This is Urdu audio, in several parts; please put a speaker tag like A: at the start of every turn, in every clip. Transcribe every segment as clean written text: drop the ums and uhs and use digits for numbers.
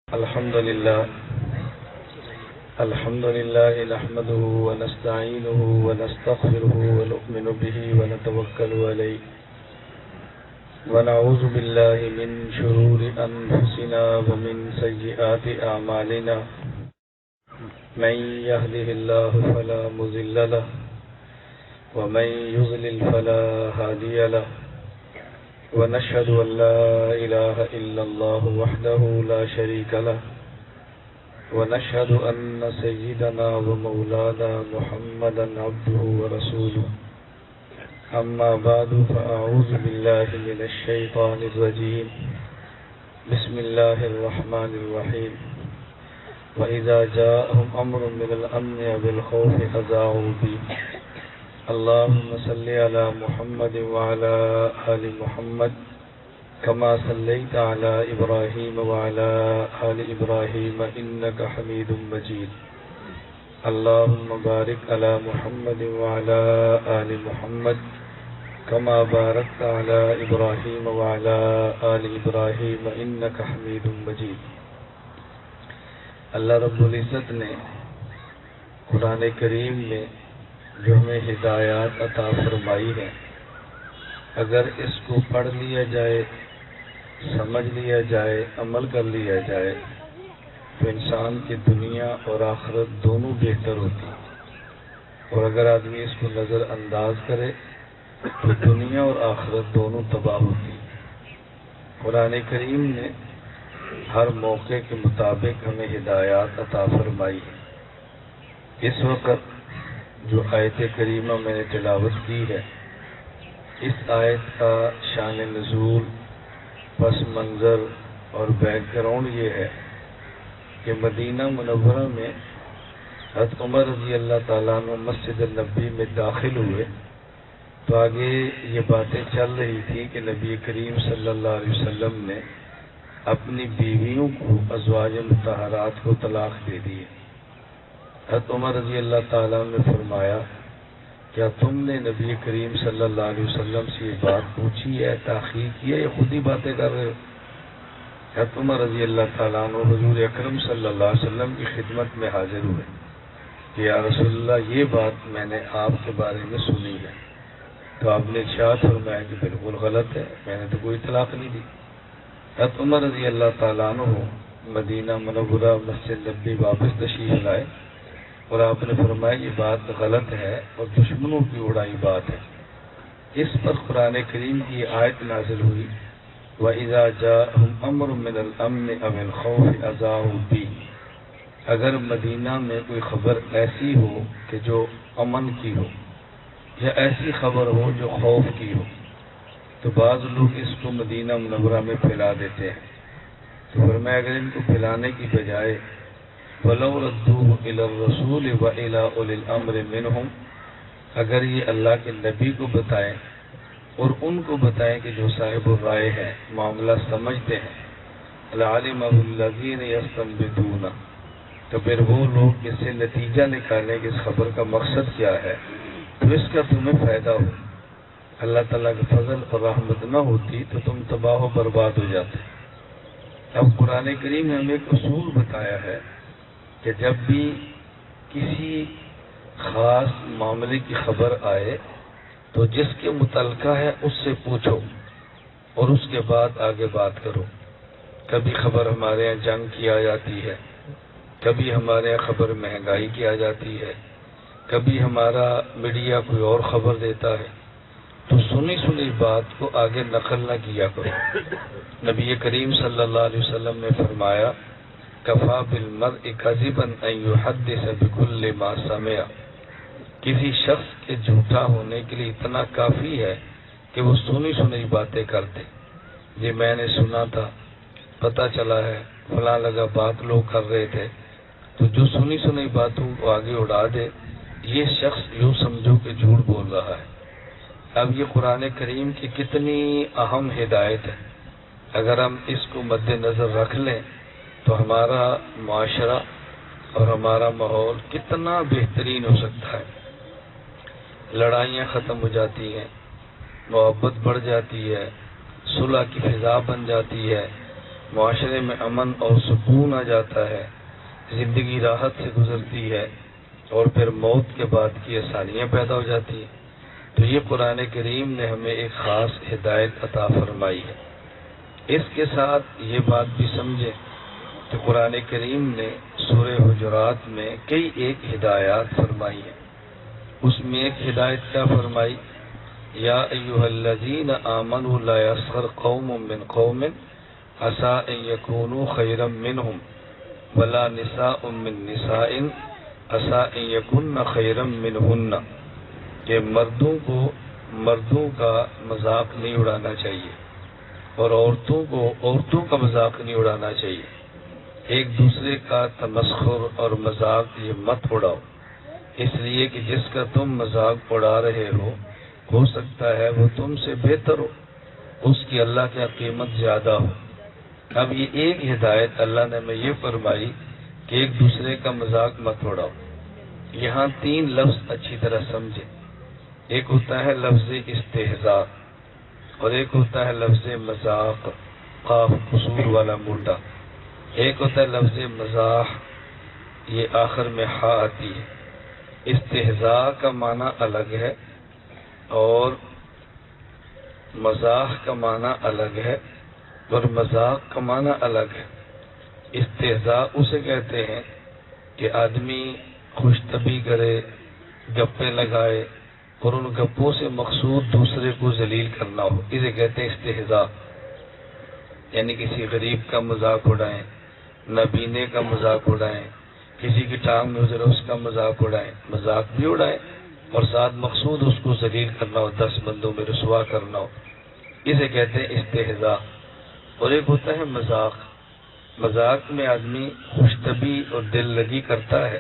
A: الحمد لله نحمده ونستعينه ونستغفره ونؤمن به ونتوكل عليه ونعوذ بالله من شرور أنفسنا ومن سيئات أعمالنا من يهده الله فلا مضل له ومن يضلل فلا هادي له ونشهد أن لا إله إلا الله وحده لا شريك له ونشهد أن سيدنا ومولانا محمدا عبده ورسوله أما بعد فأعوذ بالله من الشيطان الرجيم بسم الله الرحمن الرحيم وإذا جاءهم أمر من الأمن بالخوف أذاعوا به اللهم صل على محمد وعلى آل محمد كما صليت على إبراهيم وعلى آل إبراهيم إنك حميد مجيد اللهم بارك على محمد وعلى آل محمد كما باركت على إبراهيم وعلى آل إبراهيم إنك حميد مجيد اللہ رب العزت نے قرآن کریم میں جو ہمیں ہدایات عطا فرمائی ہے، اگر اس کو پڑھ لیا جائے، سمجھ لیا جائے، عمل کر لیا جائے تو انسان کی دنیا اور آخرت دونوں بہتر ہوتی، اور اگر آدمی اس کو نظر انداز کرے تو دنیا اور آخرت دونوں تباہ ہوتی۔ قرآن کریم نے ہر موقع کے مطابق ہمیں ہدایات عطا فرمائی ہے۔ اس وقت جو آیت کریمہ میں نے تلاوت کی ہے، اس آیت کا شان نزول، پس منظر اور بیک گراؤنڈ یہ ہے کہ مدینہ منورہ میں حضرت عمر رضی اللہ تعالیٰ عنہ مسجد النبی میں داخل ہوئے تو آگے یہ باتیں چل رہی تھی کہ نبی کریم صلی اللہ علیہ وسلم نے اپنی بیویوں کو، ازواج مطہرات کو طلاق دے دی۔ حضرت عمر رضی اللہ تعالیٰ نے فرمایا، کیا تم نے نبی کریم صلی اللہ علیہ وسلم سے یہ بات پوچھی ہے، تاخیر کی ہے، یا خود ہی باتیں کر رہے ہو؟ حضرت عمر رضی اللہ تعالیٰ عنہ حضور اکرم صلی اللہ علیہ وسلم کی خدمت میں حاضر ہوئے کہ یا رسول اللہ، یہ بات میں نے آپ کے بارے میں سنی ہے۔ تو آپ نے ارشاد فرمایا کہ بالکل غلط ہے، میں نے تو کوئی طلاق نہیں دی۔ حضرت عمر رضی اللہ تعالیٰ عنہ مدینہ منورہ مسجد نبی واپس تشریف لائے اور آپ نے فرمایا یہ بات غلط ہے اور دشمنوں کی اڑائی بات ہے۔ اس پر قرآن کریم کی آیت نازل ہوئی، وَإِذَا جَاءَهُمْ أَمْرٌ مِّنَ الْأَمْنِ أَوِ الْخَوْفِ أَذَاعُوا بِهِ، اگر مدینہ میں کوئی خبر ایسی ہو کہ جو امن کی ہو، یا ایسی خبر ہو جو خوف کی ہو، تو بعض لوگ اس کو مدینہ منورہ میں پھیلا دیتے ہیں۔ تو فرمایا اگر ان کو پھیلانے کی بجائے وَلَوْ رَدُّوهُ إِلَى الرَّسُولِ وَإِلَى أُولِي الْأَمْرِ مِنْهُمْ، اگر یہ اللہ کے نبی کو بتائیں اور ان کو بتائیں کہ جو صاحب الرائے ہے، معاملہ سمجھتے ہیں، لَعَلِمَهُ الَّذِينَ يَسْتَنبِطُونَ، تو پھر وہ لوگ اس سے نتیجہ نکالیں کہ اس خبر کا مقصد کیا ہے، تو اس کا تمہیں فائدہ ہو۔ اللہ تعالیٰ کا فضل اور رحمت نہ ہوتی تو تم تباہ و برباد ہو جاتے۔ اب قرآن کریم نے ہمیں ایک اصول بتایا ہے کہ جب بھی کسی خاص معاملے کی خبر آئے تو جس کے متعلقہ ہے اس سے پوچھو اور اس کے بعد آگے بات کرو۔ کبھی خبر ہمارے یہاں جنگ کی آ جاتی ہے، کبھی ہمارے یہاں خبر مہنگائی کی آ جاتی ہے، کبھی ہمارا میڈیا کوئی اور خبر دیتا ہے، تو سنی سنی بات کو آگے نقل نہ کیا کرو۔ نبی کریم صلی اللہ علیہ وسلم نے فرمایا، کفا بالمرء کذبا ان یحدث بکل ما سمع، کسی شخص کے جھوٹا ہونے کے لیے اتنا کافی ہے کہ وہ سنی سنی باتیں کرتے، یہ میں نے سنا تھا، پتہ چلا ہے، فلاں لگا بات لوگ کر رہے تھے، تو جو سنی سنی باتوں کو آگے اڑا دے، یہ شخص یوں سمجھو کہ جھوٹ بول رہا ہے۔ اب یہ قرآن کریم کی کتنی اہم ہدایت ہے، اگر ہم اس کو مد نظر رکھ لیں تو ہمارا معاشرہ اور ہمارا ماحول کتنا بہترین ہو سکتا ہے۔ لڑائیاں ختم ہو جاتی ہیں، محبت بڑھ جاتی ہے، صلح کی فضا بن جاتی ہے، معاشرے میں امن اور سکون آ جاتا ہے، زندگی راحت سے گزرتی ہے، اور پھر موت کے بعد کی آسانیاں پیدا ہو جاتی ہیں۔ تو یہ قرآن کریم نے ہمیں ایک خاص ہدایت عطا فرمائی ہے۔ اس کے ساتھ یہ بات بھی سمجھیں کہ قرآن کریم نے سورہ حجرات میں کئی ایک ہدایات فرمائی ہیں۔ اس میں ایک ہدایت کیا فرمائی؟ یا ایھا الذین آمنوا لا یسخر قوم من قوم عسى ان یکونوا خیرا منہم ولا نساء من نساء عسى ان یکن خیرا منہن، کہ مردوں کا مذاق نہیں اڑانا چاہیے اور عورتوں کا مذاق نہیں اڑانا چاہیے۔ ایک دوسرے کا تمسخر اور مذاق یہ مت اڑاؤ، اس لیے کہ جس کا تم مذاق اڑا رہے ہو سکتا ہے وہ تم سے بہتر ہو، اس کی اللہ کی قیمت زیادہ ہو۔ اب یہ ایک ہدایت اللہ نے ہمیں یہ فرمائی کہ ایک دوسرے کا مذاق مت اڑاؤ۔ یہاں تین لفظ اچھی طرح سمجھے، ایک ہوتا ہے لفظ استہزاء، اور ایک ہوتا ہے لفظ مذاق قاف قصور والا موٹا، ایک ہوتا ہے لفظ مزاح، یہ آخر میں ہا آتی ہے۔ استہزاء کا معنی الگ ہے اور مزاح کا معنی الگ ہے اور مذاق کا معنی الگ ہے۔ استہزاء اسے کہتے ہیں کہ آدمی خوش طبعی کرے، گپیں لگائے اور ان گپوں سے مقصود دوسرے کو ذلیل کرنا ہو، اسے کہتے ہیں استہزاء۔ یعنی کسی غریب کا مذاق اڑائیں، نابینے کا مذاق اڑائیں، کسی کی ٹانگ میں گزرے اس کا مذاق اڑائیں، مذاق بھی اڑائیں اور ساتھ مقصود اس کو ذلیل کرنا ہو، 10 بندوں میں رسوا کرنا ہو، اسے کہتے ہیں استہزاء۔ اور ایک ہوتا ہے مذاق، مذاق میں آدمی خوش طبعی اور دل لگی کرتا ہے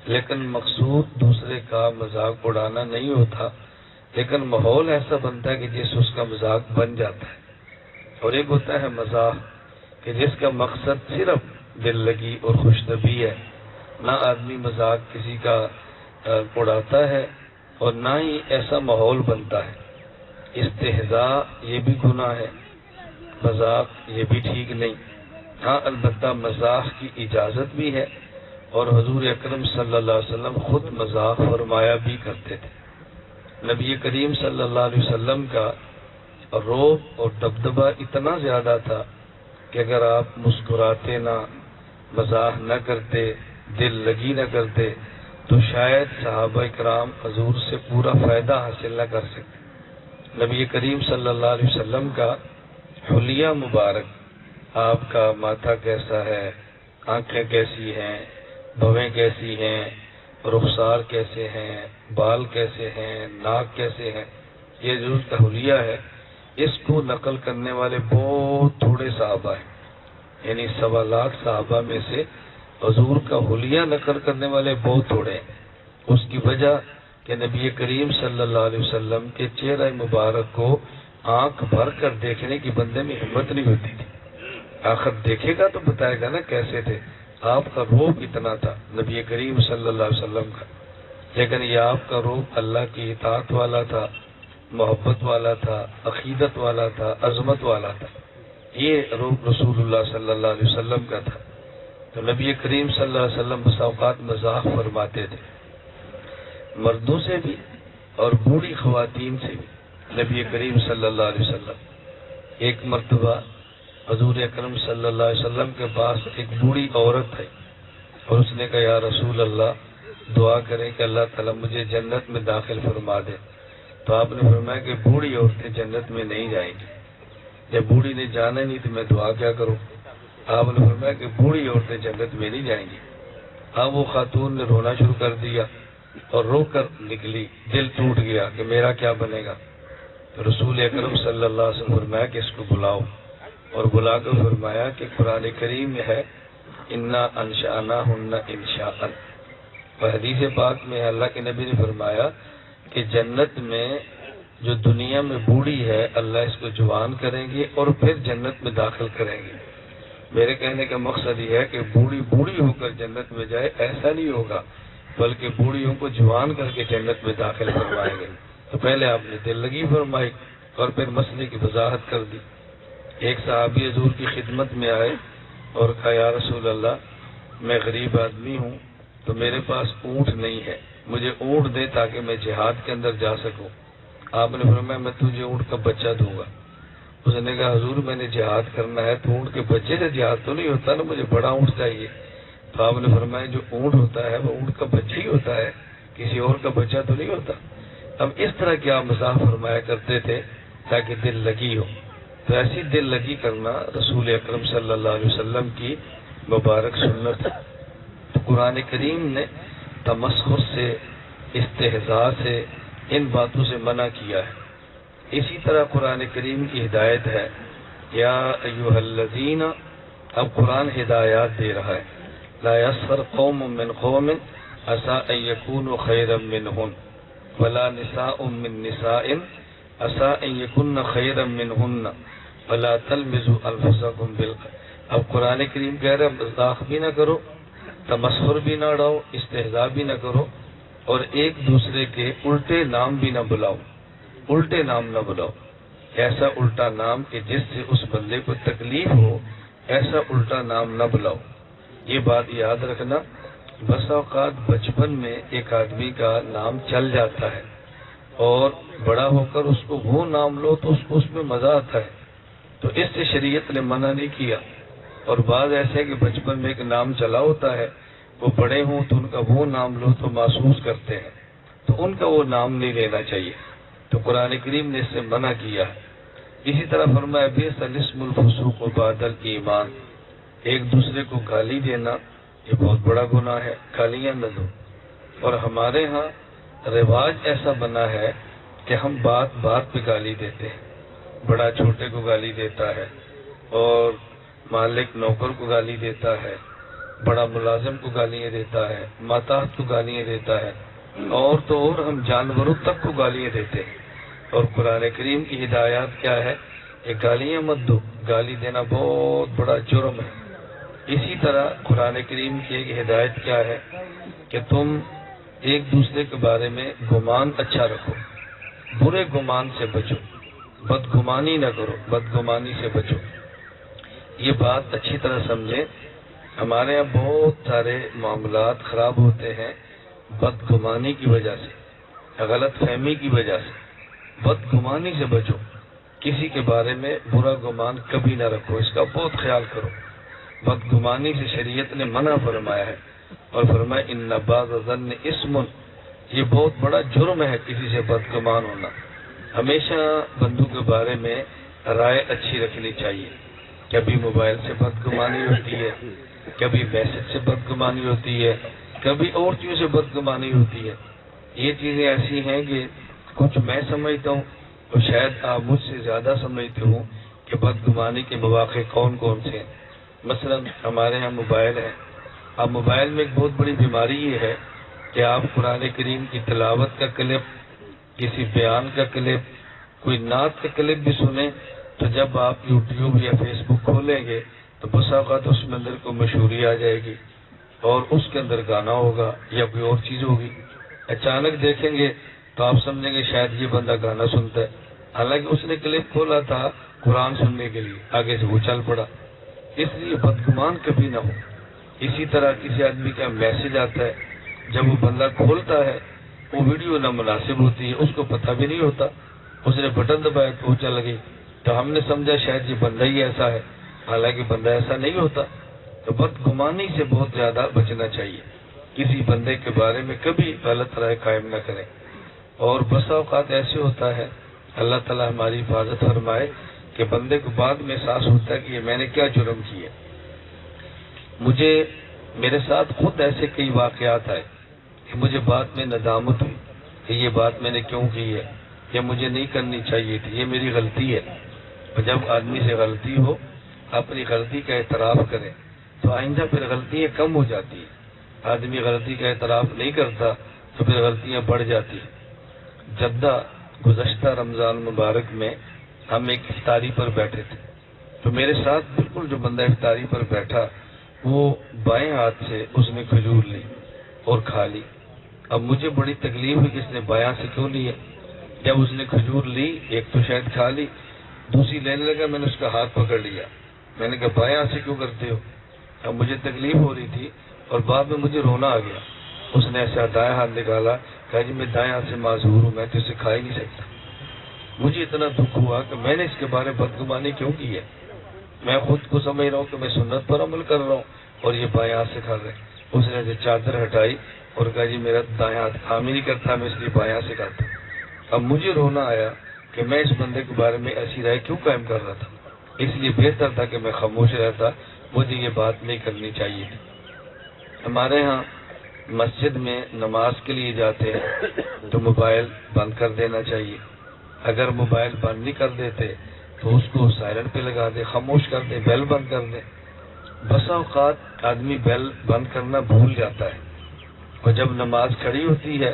A: لیکن مقصود دوسرے کا مذاق اڑانا نہیں ہوتا، لیکن ماحول ایسا بنتا ہے کہ جس اس کا مذاق بن جاتا ہے۔ اور ایک ہوتا ہے مزاح کہ جس کا مقصد صرف دل لگی اور خوش طبعی ہے، نہ آدمی مذاق کسی کا اڑاتا ہے اور نہ ہی ایسا ماحول بنتا ہے۔ استہزاء یہ بھی گناہ ہے، مذاق یہ بھی ٹھیک نہیں۔ ہاں البتہ مزاح کی اجازت بھی ہے، اور حضور اکرم صلی اللہ علیہ وسلم خود مذاق فرمایا بھی کرتے تھے۔ نبی کریم صلی اللہ علیہ وسلم کا رعب اور دبدبہ اتنا زیادہ تھا کہ اگر آپ مسکراتے نہ، مزاح نہ کرتے، دل لگی نہ کرتے تو شاید صحابہ کرام حضور سے پورا فائدہ حاصل نہ کر سکتے۔ نبی کریم صلی اللہ علیہ وسلم کا حلیہ مبارک، آپ کا ماتھا کیسا ہے، آنکھیں کیسی ہیں، بھویں کیسی ہیں، رخسار کیسے ہیں، بال کیسے ہیں، ناک کیسے ہیں، یہ جو اس کا حلیہ ہے اس کو نقل کرنے والے بہت تھوڑے صحابہ ہیں، یعنی 1.25 لاکھ صحابہ میں سے حضور کا حلیہ نقل کرنے والے بہت تھوڑے ہیں۔ اس کی وجہ کہ نبی کریم صلی اللہ علیہ وسلم کے چہرہ مبارک کو آنکھ بھر کر دیکھنے کی بندے میں ہمت نہیں ہوتی تھی۔ آخر دیکھے گا تو بتائے گا نا کیسے تھے۔ آپ کا روح اتنا تھا نبی کریم صلی اللہ علیہ وسلم کا، لیکن یہ آپ کا روح اللہ کی اطاعت والا تھا، محبت والا تھا، عقیدت والا تھا، عظمت والا تھا۔ یہ روح رسول اللہ صلی اللہ علیہ وسلم کا تھا۔ تو نبی کریم صلی اللہ علیہ وسلم بسا اوقات مزاح فرماتے تھے، مردوں سے بھی اور بوڑھی خواتین سے بھی۔ نبی کریم صلی اللہ علیہ وسلم ایک مرتبہ حضور اکرم صلی اللہ علیہ وسلم کے پاس ایک بوڑھی عورت ہے اور اس نے کہا یا رسول اللہ دعا کریں کہ اللہ تعالیٰ مجھے جنت میں داخل فرما دے۔ تو آپ نے فرمایا کہ بوڑھی عورتیں جنت میں نہیں جائیں گی، جب بوڑھی نے جانا نہیں تو میں دعا کیا کروں؟ آپ نے فرمایا کہ بوڑھی عورتیں جنت میں نہیں جائیں گی۔ اب وہ خاتون نے رونا شروع کر دیا اور رو کر نکلی، دل ٹوٹ گیا کہ میرا کیا بنے گا۔ تو رسول اکرم صلی اللہ علیہ وسلم فرمایا کہ اس کو بلاؤ، اور بلا کر فرمایا کہ قرآن کریم میں ہے انا انشأناہن انشاء۔ اور حدیث پاک میں اللہ کے نبی نے فرمایا کہ جنت میں جو دنیا میں بوڑھی ہے اللہ اس کو جوان کریں گے اور پھر جنت میں داخل کریں گے۔ میرے کہنے کا مقصد یہ ہے کہ بوڑھی ہو کر جنت میں جائے، ایسا نہیں ہوگا، بلکہ بوڑھیوں کو جوان کر کے جنت میں داخل کروائیں گے۔ تو پہلے آپ نے دل لگی فرمائی اور پھر مسئلے کی وضاحت کر دی۔ ایک صحابی حضور کی خدمت میں آئے اور کہا یا رسول اللہ میں غریب آدمی ہوں تو میرے پاس اونٹ نہیں ہے، مجھے اونٹ دے تاکہ میں جہاد کے اندر جا سکوں۔ آپ نے فرمایا میں تجھے اونٹ کا بچہ دوں گا۔ اس نے کہا حضور میں نے جہاد کرنا ہے تو اونٹ کے بچے سے جہاد تو نہیں ہوتا نا، مجھے بڑا اونٹ چاہیے۔ تو آپ نے فرمایا جو اونٹ ہوتا ہے وہ اونٹ کا بچہ ہی ہوتا ہے، کسی اور کا بچہ تو نہیں ہوتا۔ اب اس طرح کے آپ مزاح فرمایا کرتے تھے تاکہ دل لگی ہو۔ تو ایسی دل لگی کرنا رسول اکرم صلی اللہ علیہ وسلم کی مبارک سنت ہے۔ تو قرآن کریم نے تمسخر سے، استہزاء سے، ان باتوں سے منع کیا ہے۔ اسی طرح قرآن کریم کی ہدایت ہے یا ایھا الذین، اب قرآن ہدایات دے رہا ہے، لا یسخر قوم من قوم عسى ان یکونوا خیرا منہم ولا نساء من نساء عسى ان یکن خیرا منہن ولا تلمزوا انفسکم اب قرآن کریم کہہ رہا ہے مذاق بھی نہ کرو، تمسخر بھی نہ اڑاؤ، استہزاء بھی نہ کرو، اور ایک دوسرے کے الٹے نام بھی نہ بلاؤ، الٹے نام نہ بلاؤ، ایسا الٹا نام کہ جس سے اس بندے کو تکلیف ہو، ایسا الٹا نام نہ بلاؤ۔ یہ بات یاد رکھنا، بس اوقات بچپن میں ایک آدمی کا نام چل جاتا ہے اور بڑا ہو کر اس کو وہ نام لو تو اس میں مزہ آتا ہے، تو اس سے شریعت نے منع نہیں کیا۔ اور بعض ایسے کہ بچپن میں ایک نام چلا ہوتا ہے، وہ بڑے ہوں تو ان کا وہ نام لو تو محسوس کرتے ہیں، تو ان کا وہ نام نہیں لینا چاہیے۔ تو قرآن کریم نے اس سے منع کیا ہے۔ اسی طرح فرمایا بئس الاسم الفسوق بعد الایمان، ایک دوسرے کو گالی دینا یہ بہت بڑا گناہ ہے، گالیاں نہ دو۔ اور ہمارے ہاں رواج ایسا بنا ہے کہ ہم بات بات پہ گالی دیتے ہیں، بڑا چھوٹے کو گالی دیتا ہے، اور مالک نوکر کو گالی دیتا ہے، بڑا ملازم کو گالیاں دیتا ہے، ماتحت کو گالیاں دیتا ہے، اور تو اور ہم جانوروں تک کو گالیاں دیتے ہیں۔ اور قرآن کریم کی ہدایات کیا ہے کہ گالیاں مت دو، گالی دینا بہت بڑا جرم ہے۔ اسی طرح قرآن کریم کی ایک ہدایت کیا ہے کہ تم ایک دوسرے کے بارے میں گمان اچھا رکھو، برے گمان سے بچو، بدگمانی نہ کرو، بدگمانی سے بچو۔ یہ بات اچھی طرح سمجھیں، ہمارے یہاں بہت سارے معاملات خراب ہوتے ہیں بدگمانی کی وجہ سے، غلط فہمی کی وجہ سے۔ بدگمانی سے بچو، کسی کے بارے میں برا گمان کبھی نہ رکھو، اس کا بہت خیال کرو۔ بدگمانی سے شریعت نے منع فرمایا ہے، اور فرمایا ان بعض الظن اسم، یہ بہت بڑا جرم ہے کسی سے بدگمان ہونا۔ ہمیشہ بندوں کے بارے میں رائے اچھی رکھنی چاہیے۔ کبھی موبائل سے بدگمانی ہوتی ہے، کبھی میسج سے بدگمانی ہوتی ہے، کبھی اور چیزوں سے بدگمانی ہوتی ہے۔ یہ چیزیں ایسی ہیں کہ کچھ میں سمجھتا ہوں تو شاید آپ مجھ سے زیادہ سمجھتے ہوں کہ بدگمانی کے مواقع کون کون سے ہیں۔ مثلا ہمارے یہاں موبائل ہے، اب موبائل میں ایک بہت بڑی بیماری یہ ہے کہ آپ قرآن کریم کی تلاوت کا کلپ، کسی بیان کا کلپ، کوئی نعت کا کلپ بھی سنیں تو جب آپ یوٹیوب یا فیس بک کھولیں گے تو بسا اوقات اس میں اندر کو مشہوری آ جائے گی اور اس کے اندر گانا ہوگا یا کوئی اور چیز ہوگی۔ اچانک دیکھیں گے تو آپ سمجھیں گے شاید یہ بندہ گانا سنتا ہے، حالانکہ اس نے کلپ کھولا تھا قرآن سننے کے لیے، آگے سے وہ چل پڑا۔ اس لیے بدگمان کبھی نہ ہو۔ اسی طرح کسی آدمی کا میسج آتا ہے، جب وہ بندہ کھولتا ہے وہ ویڈیو نامناسب ہوتی ہے، اس کو پتہ بھی نہیں ہوتا، اس نے بٹن دبایا تو چل گئی، تو ہم نے سمجھا شاید یہ بندہ ہی ایسا ہے، حالانکہ بندہ ایسا نہیں ہوتا۔ تو بدگمانی سے بہت زیادہ بچنا چاہیے، کسی بندے کے بارے میں کبھی غلط رائے قائم نہ کریں۔ اور بسا اوقات ایسے ہوتا ہے، اللہ تعالیٰ ہماری حفاظت فرمائے، کہ بندے کو بعد میں احساس ہوتا ہے کہ یہ میں نے کیا جرم کیا۔ مجھے میرے ساتھ خود ایسے کئی واقعات آئے کہ مجھے بعد میں ندامت ہوئی کہ یہ بات میں نے کیوں کی ہے، یہ مجھے نہیں کرنی چاہیے تھی، یہ میری غلطی ہے۔ اور جب آدمی سے غلطی ہو، اپنی غلطی کا اعتراف کرے تو آئندہ پھر غلطیاں کم ہو جاتی ہیں۔ آدمی غلطی کا اعتراف نہیں کرتا تو پھر غلطیاں بڑھ جاتی ہیں۔ جدہ گزشتہ رمضان مبارک میں ہم ایک افطاری پر بیٹھے تھے، تو میرے ساتھ بالکل جو بندہ افطاری پر بیٹھا وہ بائیں ہاتھ سے اس نے کھجور لی اور کھا لی۔ اب مجھے بڑی تکلیف ہوئی کہ اس نے بایاں سے کیوں لی ہے۔ جب اس نے کھجور لی، ایک تو شاید کھا لی، دوسری لینے لگا، میں نے اس کا ہاتھ پکڑ لیا، میں نے کہا بائیں ہاتھ سے کیوں کرتے ہو؟ اب مجھے تکلیف ہو رہی تھی اور بعد میں مجھے رونا آ گیا۔ اس نے ایسا دائیں ہاتھ نکالا، کہا جی میں دائیں ہاتھ سے معذور ہوں، میں تو اسے کھا ہی نہیں سکتا۔ مجھے اتنا دکھ ہوا کہ میں نے اس کے بارے میں بدگمانی کیوں کی ہے؟ میں خود کو سمجھ رہا ہوں کہ میں سنت پر عمل کر رہا ہوں اور یہ بائیں ہاتھ سے کھا رہے ہیں۔ اس نے جو چادر ہٹائی اور کہا جی میرا دائیں ہاتھ کام ہی نہیں کرتا، میں اس لیے بائیں ہاتھ سے کھاتا ہوں۔ اب مجھے رونا آیا کہ میں اس بندے کے بارے میں ایسی رائے کیوں قائم کر رہا تھا، اس لیے بہتر تھا کہ میں خاموش رہتا، مجھے یہ بات نہیں کرنی چاہیے تھی۔ ہمارے ہاں مسجد میں نماز کے لیے جاتے ہیں تو موبائل بند کر دینا چاہیے۔ اگر موبائل بند نہیں کر دیتے تو اس کو سائلنٹ پہ لگا دے، خاموش کر دے، بیل بند کر دے۔ بسا اوقات آدمی بیل بند کرنا بھول جاتا ہے اور جب نماز کھڑی ہوتی ہے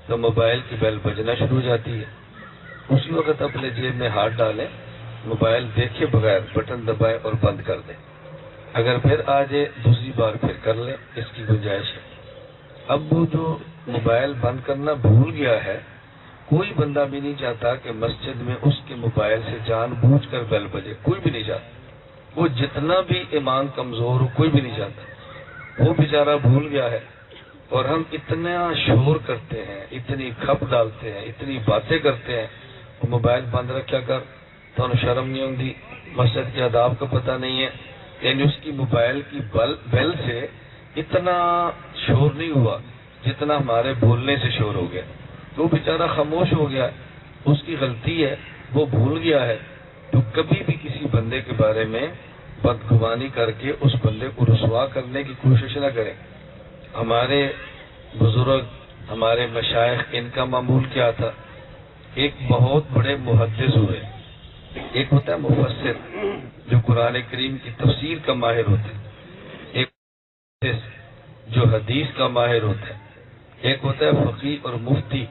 A: تو موبائل کی بیل بجنا شروع ہو جاتی ہے۔ اسی وقت اپنے جیب میں ہاتھ ڈالیں، موبائل دیکھے بغیر بٹن دبائے اور بند کر دیں۔ اگر پھر آ جائے دوسری بار پھر کر لیں، اس کی گنجائش ہے۔ اب وہ جو موبائل بند کرنا بھول گیا ہے، کوئی بندہ بھی نہیں چاہتا کہ مسجد میں اس کے موبائل سے جان بوجھ کر بیل بجے، کوئی بھی نہیں چاہتا۔ وہ جتنا بھی ایمان کمزور ہو، کوئی بھی نہیں چاہتا۔ وہ بیچارہ بھول گیا ہے اور ہم اتنا شور کرتے ہیں، اتنی کھپ ڈالتے ہیں، اتنی باتیں کرتے ہیں، وہ موبائل بند رکھا کر، تو انہیں شرم نہیں ہوتی، مسجد کے آداب کا پتہ نہیں ہے۔ یعنی اس کی موبائل کی بیل سے اتنا شور نہیں ہوا جتنا ہمارے بولنے سے شور ہو گیا۔ تو وہ بیچارہ خاموش ہو گیا، اس کی غلطی ہے، وہ بھول گیا ہے۔ تو کبھی بھی کسی بندے کے بارے میں بدگمانی کر کے اس بندے کو رسوا کرنے کی کوشش نہ کریں۔ ہمارے بزرگ، ہمارے مشائخ، ان کا معمول کیا تھا؟ ایک بہت بڑے محدث ہوئے، ایک ہوتا ہے مفسر جو قرآن کریم کی تفسیر کا ماہر ہوتا ہے، ایک محدث جو حدیث کا ماہر ہوتا ہے، ایک ہوتا ہے فقیہ اور مفتی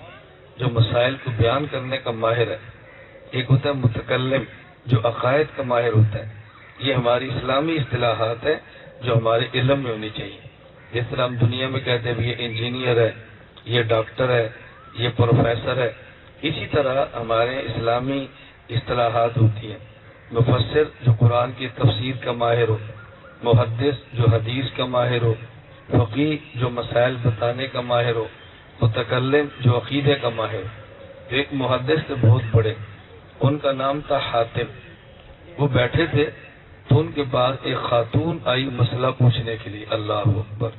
A: جو مسائل کو بیان کرنے کا ماہر ہے، ایک ہوتا ہے متکلم جو عقائد کا ماہر ہوتا ہے۔ یہ ہماری اسلامی اصطلاحات ہیں جو ہمارے علم میں ہونی چاہیے۔ جس طرح ہم دنیا میں کہتے ہیں یہ انجینئر ہے، یہ ڈاکٹر ہے، یہ پروفیسر ہے، اسی طرح ہمارے اسلامی اصطلاحات ہوتی ہیں۔ مفسر جو قرآن کی تفسیر کا ماہر ہو، محدث جو حدیث کا ماہر ہو، فقیہ جو مسائل بتانے کا ماہر ہو، متکلم جو عقیدے کا ماہر ہو۔ تو ایک محدث تھے بہت بڑے، ان کا نام تھا حاتم۔ وہ بیٹھے تھے تو ان کے پاس ایک خاتون آئی مسئلہ پوچھنے کے لیے۔ اللہ اکبر!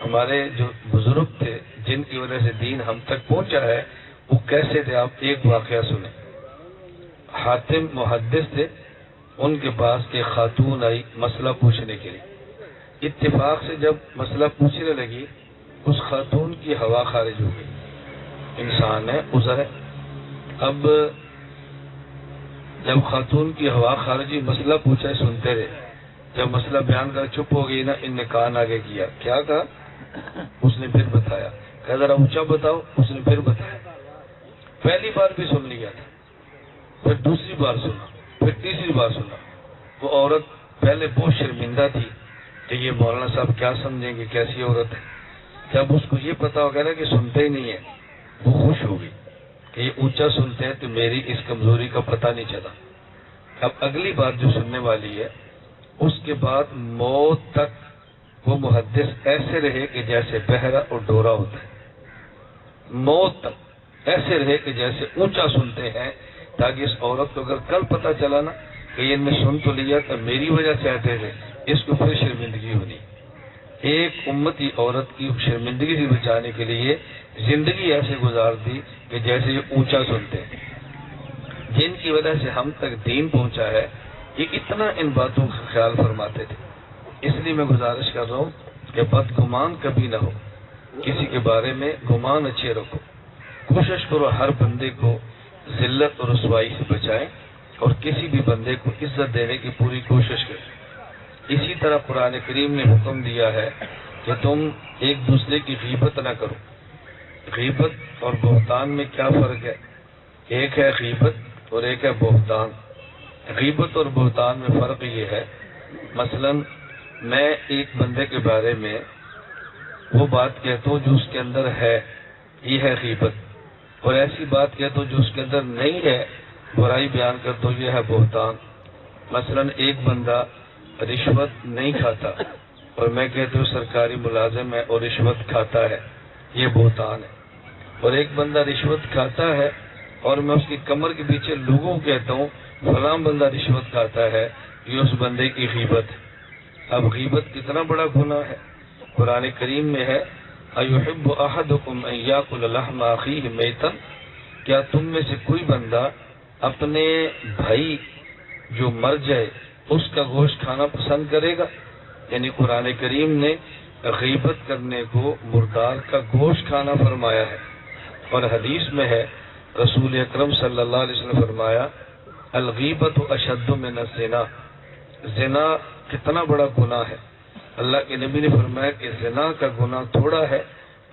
A: ہمارے جو بزرگ تھے جن کی وجہ سے دین ہم تک پہنچا ہے، وہ کیسے تھے آپ ایک واقعہ سنیں۔ حاتم محدث تھے، ان کے پاس ایک خاتون آئی مسئلہ پوچھنے کے لیے۔ اتفاق سے جب مسئلہ پوچھنے لگی، اس خاتون کی ہوا خارج ہو گئی۔ انسان ہے، عذر ہے۔ اب جب خاتون کی ہوا خارج ہوئی، مسئلہ پوچھا، سنتے رہے۔ جب مسئلہ بیان کر چپ ہو گئی نا، ان نے کان آگے کیا، کیا کہا؟ اس نے پھر بتایا، کہا ذرا اونچا بتاؤ، اس نے پھر بتایا۔ پہلی بار بھی سن لیا تھا، پھر دوسری بار سنا، پھر تیسری بار سنا۔ وہ عورت پہلے بہت شرمندہ تھی کہ یہ مولانا صاحب کیا سمجھیں گے، کیسی عورت ہے۔ جب اس کو یہ پتا ہو گیا نا کہ سنتے ہی نہیں ہے، وہ خوش ہو گئی کہ یہ اونچا سنتے ہیں تو میری اس کمزوری کا پتہ نہیں چلا۔ اب اگلی بات جو سننے والی ہے، اس کے بعد موت تک وہ محدث ایسے رہے کہ جیسے بہرا اور ڈورا ہوتا ہے۔ موت تک ایسے رہے کہ جیسے اونچا سنتے ہیں، تاکہ اس عورت کو اگر کل پتہ چلا نا کہ یہ نے سن تو لیا تو میری وجہ سے آتے تھے، اس کو پھر شرمندگی ہونی۔ ایک امتی عورت کی شرمندگی سے بچانے کے لیے زندگی ایسے گزار دی کہ جیسے یہ اونچا سنتے ہیں۔ جن کی وجہ سے ہم تک دین پہنچا ہے، یہ اتنا ان باتوں کا خیال فرماتے تھے۔ اس لیے میں گزارش کر رہا ہوں کہ بدگمان کبھی نہ ہو، کسی کے بارے میں گمان اچھے رکھو، کوشش کرو ہر بندے کو ذلت اور رسوائی سے بچائیں اور کسی بھی بندے کو عزت دینے کی پوری کوشش کریں۔ اسی طرح قرآن کریم نے حکم دیا ہے کہ تم ایک دوسرے کی غیبت نہ کرو۔ غیبت اور بہتان میں کیا فرق ہے؟ ایک ہے غیبت اور ایک ہے بہتان۔ غیبت اور بہتان میں فرق یہ ہے، مثلا میں ایک بندے کے بارے میں وہ بات کہتا ہوں جو اس کے اندر ہے، یہ ہے غیبت، اور ایسی بات کہتا ہوں جو اس کے اندر نہیں ہے، برائی بیان کر دو یہ ہے بہتان۔ مثلاً ایک بندہ رشوت نہیں کھاتا اور میں کہتا ہوں سرکاری ملازم ہے اور رشوت کھاتا ہے، یہ بہتان ہے۔ اور ایک بندہ رشوت کھاتا ہے اور میں اس کی کمر کے پیچھے لوگوں کو کہتا ہوں فلاں بندہ رشوت کھاتا ہے، یہ اس بندے کی غیبت ہے۔ اب غیبت کتنا بڑا گناہ ہے۔ قرآن کریم میں ہے اَيُحِبُّ أَحَدُكُمْ أَن يَأْكُلَ لَحْمَ أَخِيهِ مَيْتًا، کیا تم میں سے کوئی بندہ اپنے بھائی جو مر جائے اس کا گوشت کھانا پسند کرے گا؟ یعنی قرآن کریم نے غیبت کرنے کو مردار کا گوشت کھانا فرمایا ہے۔ اور حدیث میں ہے رسول اکرم صلی اللہ علیہ وسلم نے فرمایا الغیبت اشد من الزنا، زنا کتنا بڑا گناہ ہے۔ اللہ کے نبی نے فرمایا کہ زنا کا گناہ تھوڑا ہے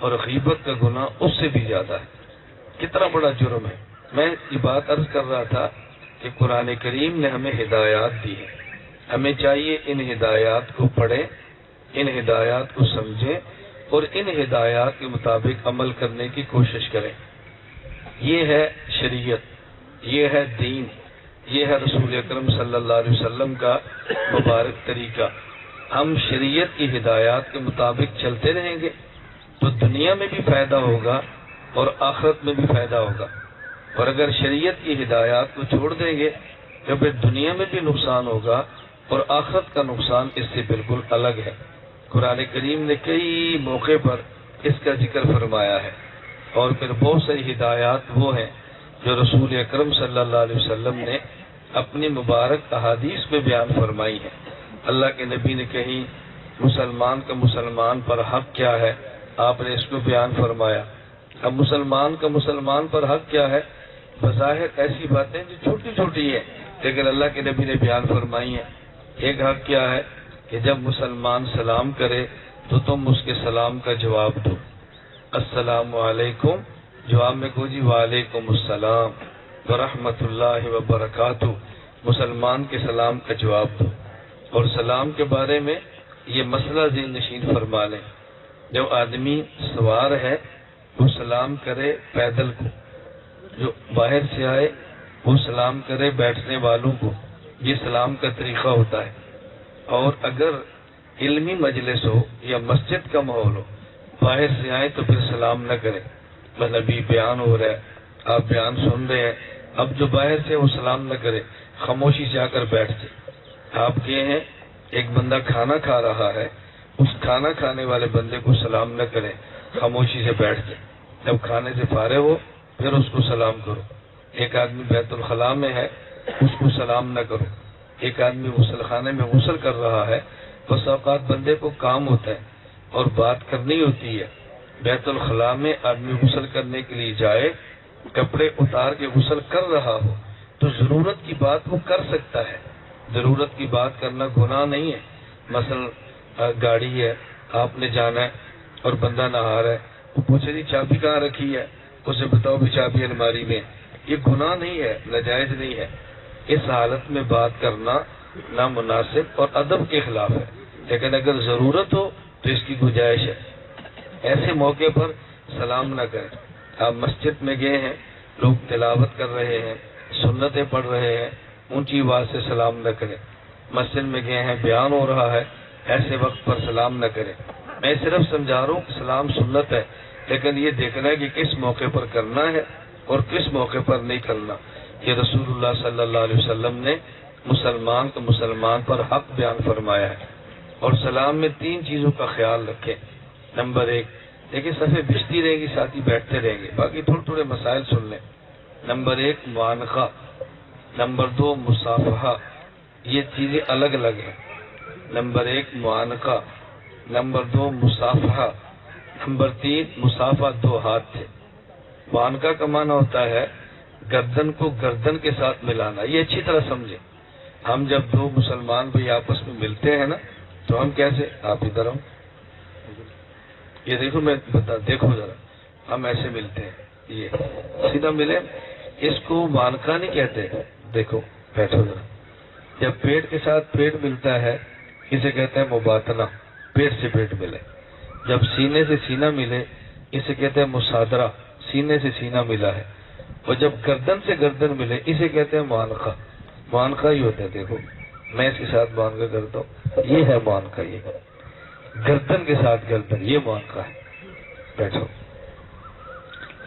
A: اور غیبت کا گناہ اس سے بھی زیادہ ہے۔ کتنا بڑا جرم ہے۔ میں یہ بات عرض کر رہا تھا کہ قرآن کریم نے ہمیں ہدایات دی ہیں، ہمیں چاہیے ان ہدایات کو پڑھیں، ان ہدایات کو سمجھیں اور ان ہدایات کے مطابق عمل کرنے کی کوشش کریں۔ یہ ہے شریعت، یہ ہے دین، یہ ہے رسول اکرم صلی اللہ علیہ وسلم کا مبارک طریقہ۔ ہم شریعت کی ہدایات کے مطابق چلتے رہیں گے تو دنیا میں بھی فائدہ ہوگا اور آخرت میں بھی فائدہ ہوگا، اور اگر شریعت کی ہدایات کو چھوڑ دیں گے تو پھر دنیا میں بھی نقصان ہوگا اور آخرت کا نقصان اس سے بالکل الگ ہے۔ قرآن کریم نے کئی موقع پر اس کا ذکر فرمایا ہے، اور پھر بہت ساری ہدایات وہ ہیں جو رسول اکرم صلی اللہ علیہ وسلم نے اپنی مبارک احادیث میں بیان فرمائی ہیں۔ اللہ کے نبی نے کہیں مسلمان کا مسلمان پر حق کیا ہے، آپ نے اس کو بیان فرمایا۔ اب مسلمان کا مسلمان پر حق کیا ہے، بظاہر ایسی باتیں جو چھوٹی چھوٹی ہیں لیکن اللہ کے نبی نے بیان فرمائی ہیں۔ ایک حق کیا ہے کہ جب مسلمان سلام کرے تو تم اس کے سلام کا جواب دو، السلام علیکم، جواب میں کو جی وعلیکم السلام ورحمۃ اللہ وبرکاتہ، مسلمان کے سلام کا جواب دو۔ اور سلام کے بارے میں یہ مسئلہ ذہن نشین فرما لیں، جو آدمی سوار ہے وہ سلام کرے پیدل کو، جو باہر سے آئے وہ سلام کرے بیٹھنے والوں کو، یہ سلام کا طریقہ ہوتا ہے۔ اور اگر علمی مجلس ہو یا مسجد کا ماحول ہو، باہر سے آئے تو پھر سلام نہ کرے، بس ابھی بیان ہو رہا ہے، آپ بیان سن رہے ہیں، اب جو باہر سے وہ سلام نہ کرے، خاموشی سے آ کر بیٹھ جائے۔ آپ یہ ہیں ایک بندہ کھانا کھا رہا ہے، اس کھانا کھانے والے بندے کو سلام نہ کرے، خاموشی سے بیٹھ جائے، جب کھانے سے فارغ ہو پھر اس کو سلام کرو۔ ایک آدمی بیت الخلاء میں ہے، اس کو سلام نہ کرو۔ ایک آدمی غسل خانے میں غسل کر رہا ہے، بس اوقات بندے کو کام ہوتا ہے اور بات کرنی ہوتی ہے، بیت الخلاء میں آدمی غسل کرنے کے لیے جائے، کپڑے اتار کے غسل کر رہا ہو تو ضرورت کی بات وہ کر سکتا ہے، ضرورت کی بات کرنا گناہ نہیں ہے۔ مثلا گاڑی ہے، آپ نے جانا ہے اور بندہ نہا رہا ہے، وہ پوچھے جی چابی کہاں رکھی ہے، اسے بتاؤ بھی چابی الماری میں، یہ گناہ نہیں ہے، ناجائز نہیں ہے۔ اس حالت میں بات کرنا نامناسب اور ادب کے خلاف ہے، لیکن اگر ضرورت ہو تو اس کی گنجائش ہے۔ ایسے موقع پر سلام نہ کریں۔ آپ مسجد میں گئے ہیں، لوگ تلاوت کر رہے ہیں، سنتیں پڑھ رہے ہیں، اونچی آواز سے سلام نہ کریں۔ مسجد میں گئے ہیں، بیان ہو رہا ہے، ایسے وقت پر سلام نہ کریں۔ میں صرف سمجھا رہا ہوں کہ سلام سنت ہے، لیکن یہ دیکھنا ہے کہ کس موقع پر کرنا ہے اور کس موقع پر نہیں کرنا۔ یہ رسول اللہ صلی اللہ علیہ وسلم نے مسلمان کو مسلمان پر حق بیان فرمایا ہے۔ اور سلام میں 3 چیزوں کا خیال رکھیں۔ نمبر 1، دیکھیں صفحے بچتی رہے گی، ساتھی بیٹھتے رہیں گے، باقی تھوڑے تھوڑے مسائل سن لیں۔ نمبر 1 معانقہ، نمبر 2 مصافحہ، یہ چیزیں الگ الگ ہیں۔ نمبر 1 معانقہ، نمبر 2 مصافحہ، نمبر 3 مصافحہ 2 ہاتھ سے۔ معانقہ کا معنی ہوتا ہے گردن کو گردن کے ساتھ ملانا، یہ اچھی طرح سمجھیں۔ ہم جب 2 مسلمان بھی آپس میں ملتے ہیں نا تو ہم کیسے، آپ ادھر ہو، یہ دیکھو میں دیکھو ذرا، ہم ایسے ملتے ہیں، یہ سیدھا ملے، اس کو معانقہ نہیں کہتے۔ دیکھو بیٹھو ذرا، جب پیٹ کے ساتھ پیٹ ملتا ہے اسے کہتے ہیں مباتنہ، پیٹ سے پیٹ ملے۔ جب سینے سے سینہ ملے اسے کہتے ہیں مصادرہ، سینے سے سینہ ملا ہے۔ اور جب گردن سے گردن ملے اسے کہتے ہیں معانقہ. معانقہ ہی ہوتا ہے. دیکھو میں اس کے ساتھ معانقہ کرتا ہوں، یہ ہے معانقہ. یہ گردن کے ساتھ گردن، یہ معانقہ ہے. بیٹھو.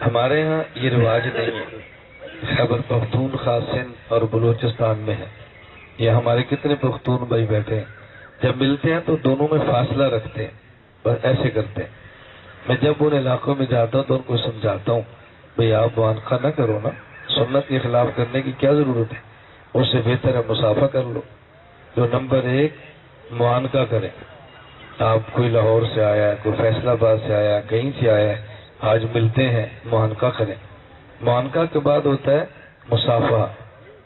A: ہمارے ہاں یہ رواج نہیں ہے. خیبر پختونخوا، سندھ اور بلوچستان میں ہے. یہ ہمارے کتنے پختون بھائی بیٹھے ہیں، جب ملتے ہیں تو دونوں میں فاصلہ رکھتے ہیں، بس ایسے کرتے ہیں. میں جب ان علاقوں میں جاتا ہوں تو ان کو سمجھاتا ہوں بھئی آپ معانقہ نہ کرو نا، سنت کے خلاف کرنے کی کیا ضرورت ہے، اس سے بہتر ہے مصافحہ کر لو. جو نمبر ایک معانقہ کریں. آپ کوئی لاہور سے آیا ہے، کوئی فیصل آباد سے آیا ہے، کہیں سے آیا ہے، آج ملتے ہیں معانقہ کریں. معانقہ کے بعد ہوتا ہے مصافحہ.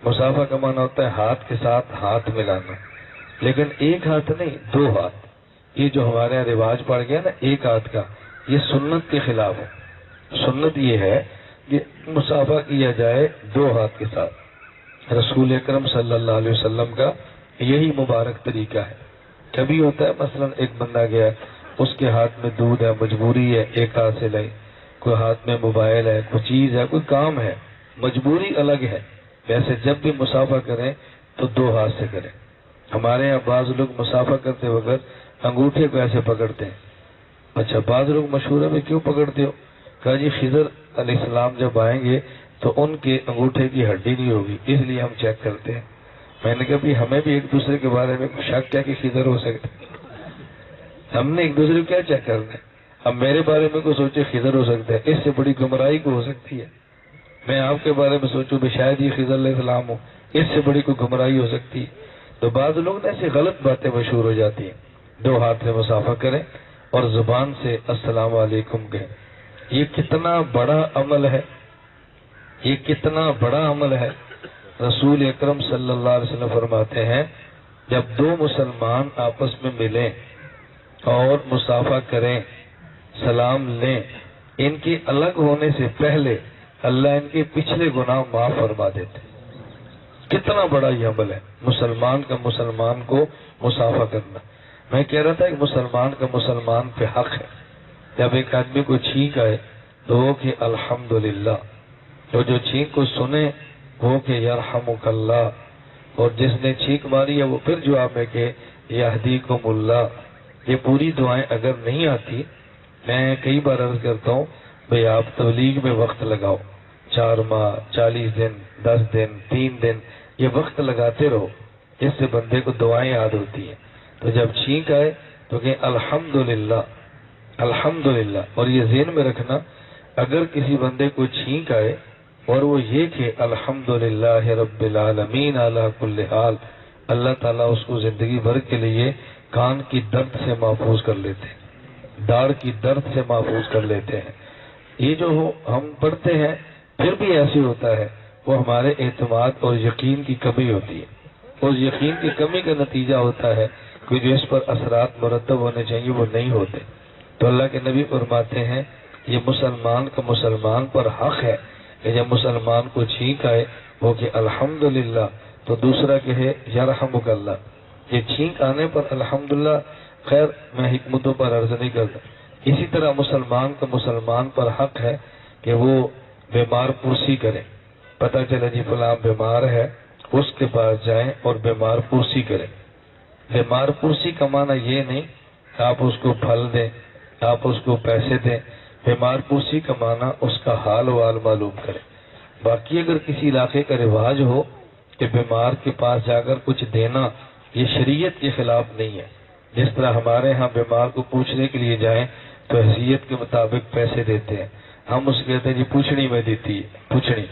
A: مصافحہ کا معنی ہوتا ہے ہاتھ کے ساتھ ہاتھ ملانا، لیکن ایک ہاتھ نہیں، دو ہاتھ. یہ جو ہمارے یہاں رواج پڑ گیا نا ایک ہاتھ کا، یہ سنت کے خلاف ہے. سنت یہ ہے کہ مصافحہ کیا جائے دو ہاتھ کے ساتھ. رسول اکرم صلی اللہ علیہ وسلم کا یہی مبارک طریقہ ہے. کبھی ہوتا ہے مثلا ایک بندہ گیا، اس کے ہاتھ میں دودھ ہے، مجبوری ہے ایک ہاتھ سے لے، کوئی ہاتھ میں موبائل ہے، کوئی چیز ہے، کوئی کام ہے، مجبوری الگ ہے. ویسے جب بھی مصافحہ کریں تو دو ہاتھ سے کریں. ہمارے یہاں بعض لوگ مصافحہ کرتے وقت انگوٹھے کو ایسے پکڑتے ہیں. اچھا بعض لوگ مشورہ میں کیوں پکڑتے ہو؟ کہا جی خضر علیہ السلام جب آئیں گے تو ان کے انگوٹھے کی ہڈی نہیں ہوگی، اس لیے ہم چیک کرتے ہیں. میں نے کہا بھی ہمیں بھی ایک دوسرے کے بارے میں شک کیا کہ خضر ہو سکتے، ہم نے ایک دوسرے کو کیا چیک کرنا ہے؟ اب میرے بارے میں کوئی سوچے خضر ہو سکتا ہے، اس سے بڑی گمراہی کو ہو سکتی ہے. میں آپ کے بارے میں سوچوں بھی شاید یہ خضر علیہ السلام ہو، اس سے بڑی کوئی گمراہی ہو سکتی ہے. تو بعض لوگ نے ایسی غلط باتیں مشہور ہو جاتی ہیں. دو ہاتھ سے مصافحہ کریں اور زبان سے السلام علیکم کہیں. یہ کتنا بڑا عمل ہے، یہ کتنا بڑا عمل ہے. رسول اکرم صلی اللہ علیہ وسلم فرماتے ہیں جب دو مسلمان آپس میں ملیں اور مصافحہ کریں، سلام لیں، ان کے الگ ہونے سے پہلے اللہ ان کے پچھلے گناہ معاف فرما دیتے. کتنا بڑا یہ عمل ہے مسلمان کا مسلمان کو مصافحہ کرنا. میں کہہ رہا تھا کہ مسلمان کا مسلمان پہ حق ہے. جب ایک آدمی کو چھینک آئے تو وہ کہ الحمدللہ، تو جو چھینک کو سنے وہ کہ یرحمک اللہ، اور جس نے چھینک ماری ہے وہ پھر جواب ہے کہ یہدیکم اللہ. یہ پوری دعائیں اگر نہیں آتی، میں کئی بار عرض کرتا ہوں بھئی آپ تبلیغ میں وقت لگاؤ، 4 ماہ، 40 دن، 10 دن، 3 دن، یہ وقت لگاتے رہو، اس سے بندے کو دعائیں یاد ہوتی ہیں. تو جب چھینک آئے تو کہ الحمدللہ، الحمدللہ. اور یہ ذہن میں رکھنا اگر کسی بندے کو چھینک آئے اور وہ یہ کہ الحمدللہ رب العالمین علی کل حال، اللہ تعالیٰ اس کو زندگی بھر کے لیے کان کی درد سے محفوظ کر لیتے ہیں، داڑھ کی درد سے محفوظ کر لیتے ہیں. یہ جو ہم پڑھتے ہیں پھر بھی ایسے ہوتا ہے، وہ ہمارے اعتماد اور یقین کی کمی ہوتی ہے. اس یقین کی کمی کا نتیجہ ہوتا ہے کہ جو اس پر اثرات مرتب ہونے چاہیے وہ نہیں ہوتے. تو اللہ کے نبی فرماتے ہیں یہ مسلمان کا مسلمان پر حق ہے کہ جب مسلمان کو چھینک آئے وہ کہ الحمدللہ، تو دوسرا کہے یرحمک اللہ. یہ چھینک آنے پر الحمدللہ، خیر میں حکمتوں پر عرض نہیں کرتا. اسی طرح مسلمان کا مسلمان پر حق ہے کہ وہ بیمار پرسی کرے. پتہ چلا جی فلاں بیمار ہے، اس کے پاس جائیں اور بیمار پرسی کریں. بیمار پرسی کا معنی یہ نہیں کہ آپ اس کو پھل دیں، آپ اس کو پیسے دیں. بیمار پرسی کا معنی اس کا حال وال معلوم کریں. باقی اگر کسی علاقے کا رواج ہو کہ بیمار کے پاس جا کر کچھ دینا، یہ شریعت کے خلاف نہیں ہے. جس طرح ہمارے ہاں بیمار کو پوچھنے کے لیے جائیں تو حیثیت کے مطابق پیسے دیتے ہیں، ہم اس کہتے ہیں جی پوچھنی میں دیتی ہے، پوچھنی.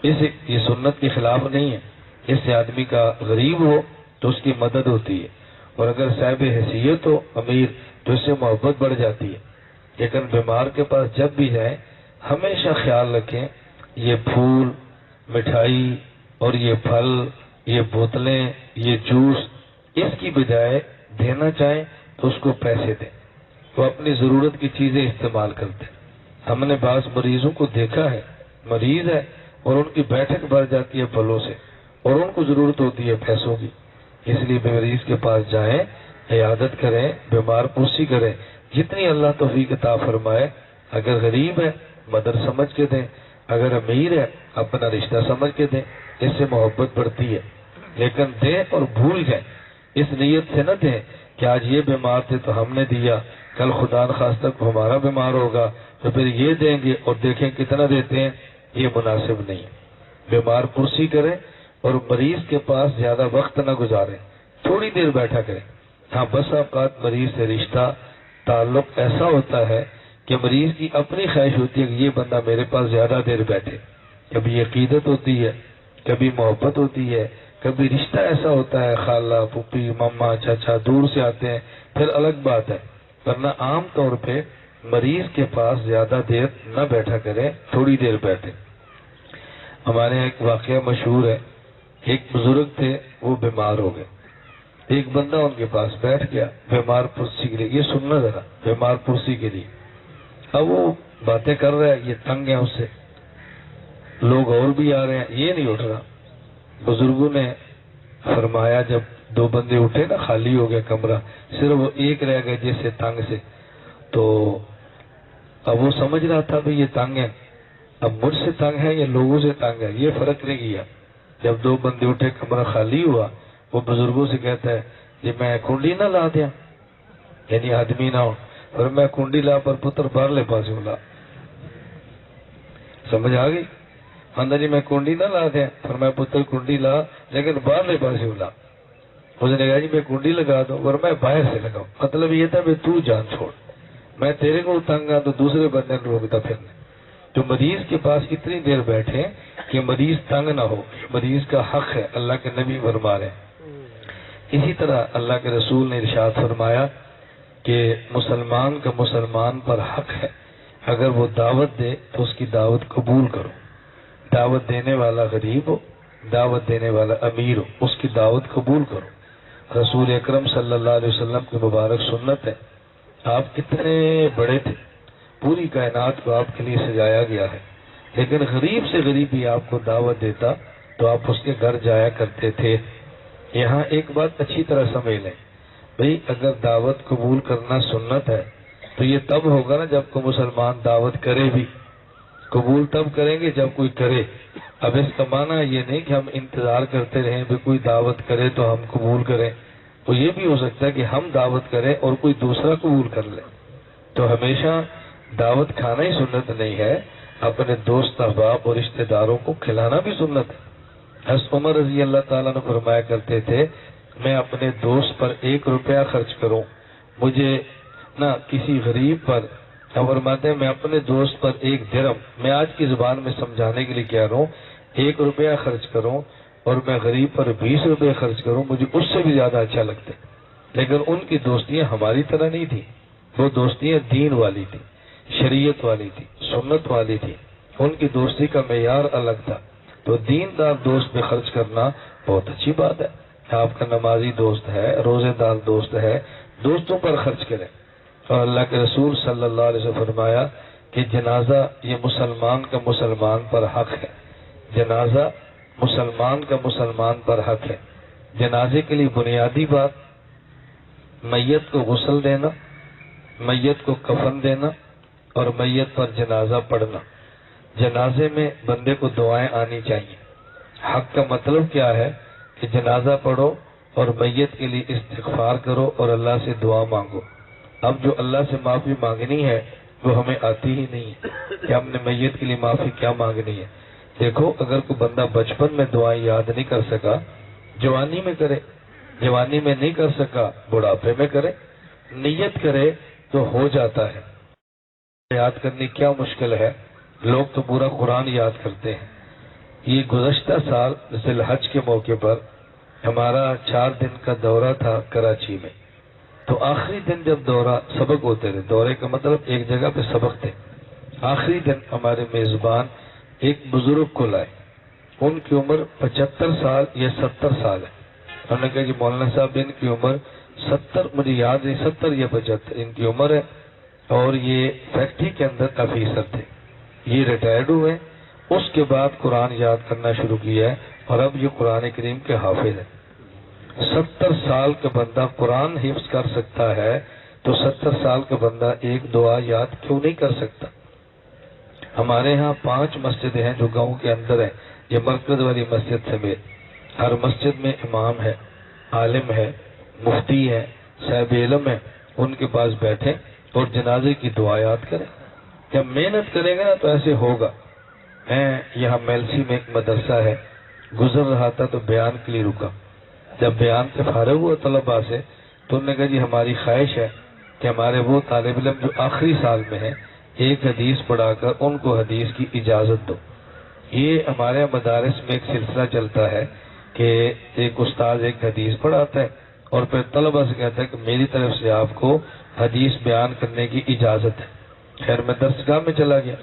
A: یہ سنت کے خلاف نہیں ہے. اس سے آدمی کا غریب ہو تو اس کی مدد ہوتی ہے، اور اگر صاحب حیثیت ہو امیر تو اس سے محبت بڑھ جاتی ہے. لیکن بیمار کے پاس جب بھی جائیں ہمیشہ خیال رکھیں یہ پھول، مٹھائی اور یہ پھل، یہ بوتلیں، یہ جوس، اس کی بجائے دینا چاہیں تو اس کو پیسے دیں. وہ اپنی ضرورت کی چیزیں استعمال کرتے ہیں. ہم نے بعض مریضوں کو دیکھا ہے، مریض ہے اور ان کی بیٹھک بھر جاتی ہے پھلوں سے، اور ان کو ضرورت ہوتی ہے پیسوں کی. اس لیے مریض کے پاس جائیں، عیادت کریں، بیمار پرسی کریں، جتنی اللہ توفیق عطا فرمائے. اگر غریب ہے مدد سمجھ کے دیں، اگر امیر ہے اپنا رشتہ سمجھ کے دیں، اس سے محبت بڑھتی ہے، لیکن دیں اور بھول جائیں، اس نیت سے نہ دیں کہ آج یہ بیمار تھے تو ہم نے دیا، کل خدا نخواستہ کو ہمارا بیمار ہوگا تو پھر یہ دیں گے اور دیکھیں کتنا دیتے ہیں، یہ مناسب نہیں۔ بیمار پرسی کریں اور مریض کے پاس زیادہ وقت نہ گزاریں، تھوڑی دیر بیٹھا کریں۔ ہاں بس اوقات مریض سے رشتہ تعلق ایسا ہوتا ہے کہ مریض کی اپنی خواہش ہوتی ہے کہ یہ بندہ میرے پاس زیادہ دیر بیٹھے، کبھی عقیدت ہوتی ہے، کبھی محبت ہوتی ہے، کبھی رشتہ ایسا ہوتا ہے، خالہ پھوپھی مما چاچا دور سے آتے ہیں، پھر الگ بات ہے، ورنہ عام طور پہ مریض کے پاس زیادہ دیر نہ بیٹھا کریں، تھوڑی دیر بیٹھے۔ ہمارے یہاں ایک واقعہ مشہور ہے، ایک بزرگ تھے، وہ بیمار ہو گئے، ایک بندہ ان کے پاس بیٹھ گیا بیمار پرسی کے لیے، یہ سننا ذرا، بیمار پرسی کے لیے۔ اب وہ باتیں کر رہا ہے، یہ تنگ ہے اس سے، لوگ اور بھی آ رہے ہیں، یہ نہیں اٹھ رہا۔ بزرگوں نے فرمایا، جب دو بندے اٹھے نا، خالی ہو گیا کمرہ، صرف وہ ایک رہ گئے جیسے تنگ سے، تو اب وہ سمجھ رہا تھا بھی یہ تنگ ہے، اب مجھ سے تنگ ہے یا لوگوں سے تنگ ہے، یہ فرق نہیں کیا۔ جب دو بندے اٹھے کمرہ خالی ہوا، وہ بزرگوں سے کہتا ہے جی میں کنڈی نہ لا دیا، یعنی آدمی نہ ہو، اور میں کنڈی لا پر پتر باہر لے پاس لا، سمجھ آ گئی؟ اندر جی میں کنڈی نہ لا دیا، پر میں پتر کنڈی لا لیکن باہر لے پاس لا۔ اس نے کہا جی میں کنڈی لگا دوں اور میں باہر سے لگاؤں، مطلب یہ تھا بھی تو جان چھوڑ، میں تیرے کو تنگ آ تو دوسرے بندے نے روکتا پھرنے۔ جو مریض کے پاس اتنی دیر بیٹھے کہ مریض تنگ نہ ہو، مریض کا حق ہے، اللہ کے نبی فرما رہے ہیں۔ اسی طرح اللہ کے رسول نے ارشاد فرمایا کہ مسلمان کا مسلمان پر حق ہے، اگر وہ دعوت دے تو اس کی دعوت قبول کرو، دعوت دینے والا غریب ہو، دعوت دینے والا امیر ہو، اس کی دعوت قبول کرو۔ رسول اکرم صلی اللہ علیہ وسلم کی مبارک سنت ہے، آپ کتنے بڑے تھے، پوری کائنات کو آپ کے لیے سجایا گیا ہے، لیکن غریب سے غریب بھی آپ کو دعوت دیتا تو آپ اس کے گھر جایا کرتے تھے۔ یہاں ایک بات اچھی طرح سمجھ لیں بھئی، اگر دعوت قبول کرنا سنت ہے تو یہ تب ہوگا نا جب کوئی مسلمان دعوت کرے بھی، قبول تب کریں گے جب کوئی کرے۔ اب اس کا معنی یہ نہیں کہ ہم انتظار کرتے رہیں بھی کوئی دعوت کرے تو ہم قبول کریں، تو یہ بھی ہو سکتا ہے کہ ہم دعوت کریں اور کوئی دوسرا قبول کر لے، تو ہمیشہ دعوت کھانا ہی سنت نہیں ہے، اپنے دوست احباب اور رشتہ داروں کو کھلانا بھی سنت ہے۔ حضرت عمر رضی اللہ تعالیٰ نے فرمایا کرتے تھے، میں اپنے دوست پر 1 روپیہ خرچ کروں، مجھے نہ کسی غریب پر، فرماتے ہیں میں اپنے دوست پر 1 درہم، میں آج کی زبان میں سمجھانے کے لیے کہہ رہا ہوں، 1 روپیہ خرچ کروں اور میں غریب پر 20 روپے خرچ کروں، مجھے اس سے بھی زیادہ اچھا لگتا ہے۔ لیکن ان کی دوستیاں ہماری طرح نہیں تھی، وہ دوستیاں دین والی تھی، شریعت والی تھی، سنت والی تھی، ان کی دوستی کا معیار الگ تھا۔ تو دیندار دوست پہ خرچ کرنا بہت اچھی بات ہے، آپ کا نمازی دوست ہے، روزے دار دوست ہے، دوستوں پر خرچ کریں۔ اور اللہ کے رسول صلی اللہ علیہ وسلم فرمایا کہ جنازہ یہ مسلمان کا مسلمان پر حق ہے، جنازہ مسلمان کا مسلمان پر حق ہے۔ جنازے کے لیے بنیادی بات میت کو غسل دینا، میت کو کفن دینا اور میت پر جنازہ پڑھنا۔ جنازے میں بندے کو دعائیں آنی چاہیے۔ حق کا مطلب کیا ہے کہ جنازہ پڑھو اور میت کے لیے استغفار کرو اور اللہ سے دعا مانگو۔ اب جو اللہ سے معافی مانگنی ہے وہ ہمیں آتی ہی نہیں ہے کہ ہم نے میت کے لیے معافی کیا مانگنی ہے۔ دیکھو اگر کوئی بندہ بچپن میں دعائیں یاد نہیں کر سکا، جوانی میں کرے، جوانی میں نہیں کر سکا بڑھاپے میں کرے، نیت کرے تو ہو جاتا ہے۔ یاد کرنی کیا مشکل ہے، لوگ تو پورا قرآن یاد کرتے ہیں۔ یہ گزشتہ سال ذی الحج کے موقع پر ہمارا 4 دن کا دورہ تھا کراچی میں، تو آخری دن جب دورہ سبق ہوتے تھے، دورے کا مطلب ایک جگہ پہ سبق تھے، آخری دن ہمارے میزبان ایک بزرگ کو لائے، ان کی عمر 75 سال یا 70 سال ہے۔ انہوں نے کہا کہ مولانا صاحب ان کی عمر 70، مجھے یاد نہیں 70 یا 75 ان کی عمر ہے، اور یہ فیکٹری کے اندر آفیسر تھے، یہ ریٹائرڈ ہوئے، اس کے بعد قرآن یاد کرنا شروع کیا ہے اور اب یہ قرآن کریم کے حافظ ہیں۔ 70 سال کا بندہ قرآن حفظ کر سکتا ہے تو 70 سال کا بندہ ایک دعا یاد کیوں نہیں کر سکتا؟ ہمارے ہاں 5 مسجدیں ہیں جو گاؤں کے اندر ہیں، یہ مرکز والی مسجد سمیت ہر مسجد میں امام ہے، عالم ہے، مفتی ہے، صاحب علم ہے، ان کے پاس بیٹھیں اور جنازے کی دعا یاد کریں۔ جب محنت کریں گے نا تو ایسے ہوگا۔ میں یہاں میلسی میں ایک مدرسہ ہے، گزر رہا تھا تو بیان کے لیے رکا۔ جب بیان سے فارغ ہوا طلباء سے تو انہوں نے کہا جی ہماری خواہش ہے کہ ہمارے وہ طالب علم جو آخری سال میں ہیں ایک حدیث پڑھا کر ان کو حدیث کی اجازت دو۔ یہ ہمارے مدارس میں ایک سلسلہ چلتا ہے کہ ایک استاد ایک حدیث پڑھاتا ہے اور پھر طلباء سے کہتا ہے کہ میری طرف سے آپ کو حدیث بیان کرنے کی اجازت ہے۔ خیر میں درسگاہ میں چلا گیا،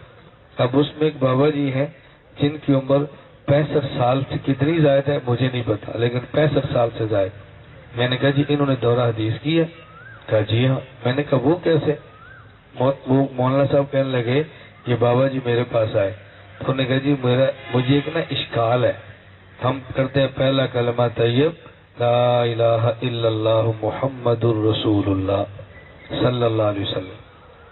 A: اب اس میں ایک بابا جی ہیں جن کی عمر 65 سال سے کتنی زائد ہے مجھے نہیں پتا، لیکن 65 سال سے زائد۔ میں نے کہا جی انہوں نے دورہ حدیث کی ہے؟ کہا جی ہاں۔ میں نے کہا وہ کیسے؟ وہ مولانا صاحب کہنے لگے یہ بابا جی میرے پاس آئے تو انہوں نے کہا جی مجھے ایک نا اشکال ہے، ہم کرتے ہیں پہلا کلمہ طیب لا الہ الا اللہ محمد الرسول اللہ صلی اللہ علیہ وسلم،